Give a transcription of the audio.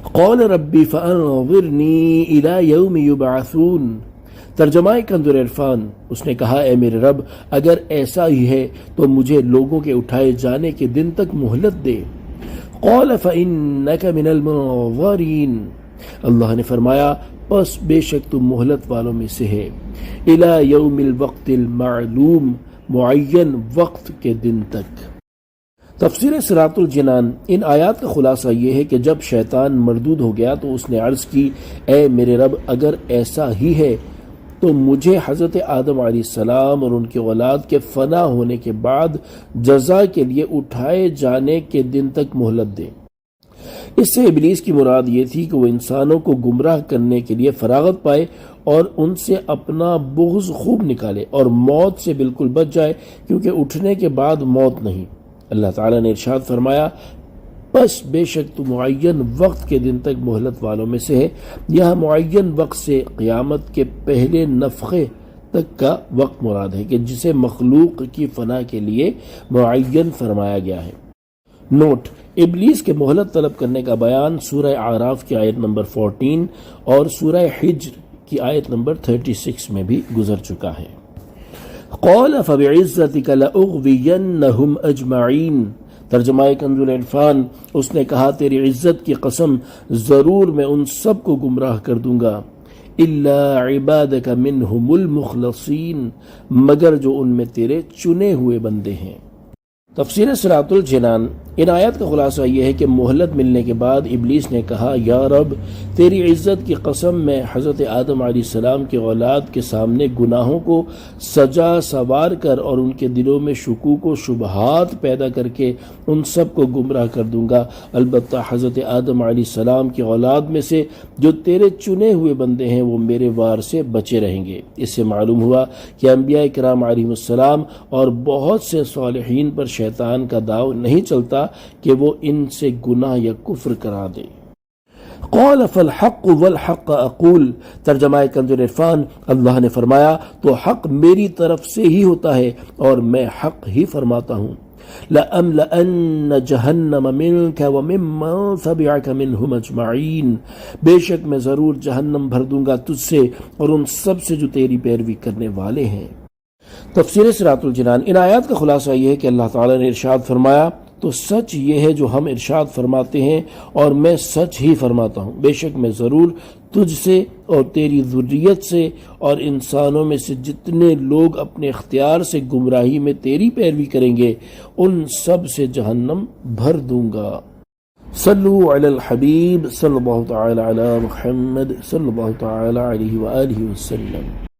قال ربی فانظرنی الی یوم یبعثون۔ ترجمہ کنز عرفان، اس نے کہا اے میرے رب اگر ایسا ہی ہے تو مجھے لوگوں کے اٹھائے جانے کے دن تک مہلت دے۔ قال فإنک من المنظرین، اللہ نے فرمایا پس بے شک تم مہلت والوں میں سے ہے، الی یوم الوقت المعلوم، معین وقت کے دن تک۔ تفسیر صراط الجنان، ان آیات کا خلاصہ یہ ہے کہ جب شیطان مردود ہو گیا تو اس نے عرض کی اے میرے رب اگر ایسا ہی ہے تو مجھے حضرت آدم علیہ السلام اور ان کے اولاد کے فنا ہونے کے بعد جزا کے لیے اٹھائے جانے کے دن تک مہلت دے۔ اس سے ابلیس کی مراد یہ تھی کہ وہ انسانوں کو گمراہ کرنے کے لیے فراغت پائے اور ان سے اپنا بغض خوب نکالے اور موت سے بالکل بچ جائے، کیونکہ اٹھنے کے بعد موت نہیں۔ اللہ تعالیٰ نے ارشاد فرمایا پس بے شک تو معین وقت کے دن تک مہلت والوں میں سے ہے۔ یہ معین وقت سے قیامت کے پہلے نفخے تک کا وقت مراد ہے کہ جسے مخلوق کی فنا کے لیے معین فرمایا گیا ہے۔ نوٹ: ابلیس کے مہلت طلب کرنے کا بیان سورہ اعراف کی آیت نمبر 14 اور سورہ حجر کی آیت نمبر 36 میں بھی گزر چکا ہے۔ قال فبعزتك لأغوینہم اجمعین، ترجمہ کنز العرفان، اس نے کہا تیری عزت کی قسم ضرور میں ان سب کو گمراہ کر دوں گا، الا عبادک منہم المخلصین، مگر جو ان میں تیرے چنے ہوئے بندے ہیں۔ تفسیر صراط الجنان، ان آیات کا خلاصہ یہ ہے کہ مہلت ملنے کے بعد ابلیس نے کہا یا رب تیری عزت کی قسم میں حضرت آدم علیہ السلام کے اولاد کے سامنے گناہوں کو سجا سوار کر اور ان کے دلوں میں شکوک و شبہات پیدا کر کے ان سب کو گمراہ کر دوں گا، البتہ حضرت آدم علیہ السلام کی اولاد میں سے جو تیرے چنے ہوئے بندے ہیں وہ میرے وار سے بچے رہیں گے۔ اس سے معلوم ہوا کہ انبیاء کرام علیہ السلام اور بہت سے صالحین پر شیطان کا داؤ نہیں چلتا کہ وہ ان سے گناہ یا کفر کرا دے۔ قال فالحق والحق اقول، ترجمہ کنز العرفان، اللہ نے فرمایا تو حق میری طرف سے ہی ہوتا ہے اور میں حق ہی فرماتا ہوں۔ لَأَمْلَأَنَّ جَهَنَّمَ مِنْكَ وَمِمَّنْ تَبِعَكَ مِنْهُمْ أَجْمَعِينَ، بے شک میں ضرور جہنم بھر دوں گا تجھ سے اور ان سب سے جو تیری پیروی کرنے والے ہیں۔ تفسیر صراط الجنان، ان آیات کا خلاصہ یہ ہے کہ اللہ تعالیٰ نے ارشاد فرمایا تو سچ یہ ہے جو ہم ارشاد فرماتے ہیں اور میں سچ ہی فرماتا ہوں، بے شک میں ضرور تجھ سے اور تیری ذریت سے اور انسانوں میں سے جتنے لوگ اپنے اختیار سے گمراہی میں تیری پیروی کریں گے ان سب سے جہنم بھر دوں گا۔ صلو علی الحبیب صلی اللہ تعالی علی محمد صلی اللہ تعالی علیہ وآلہ وسلم۔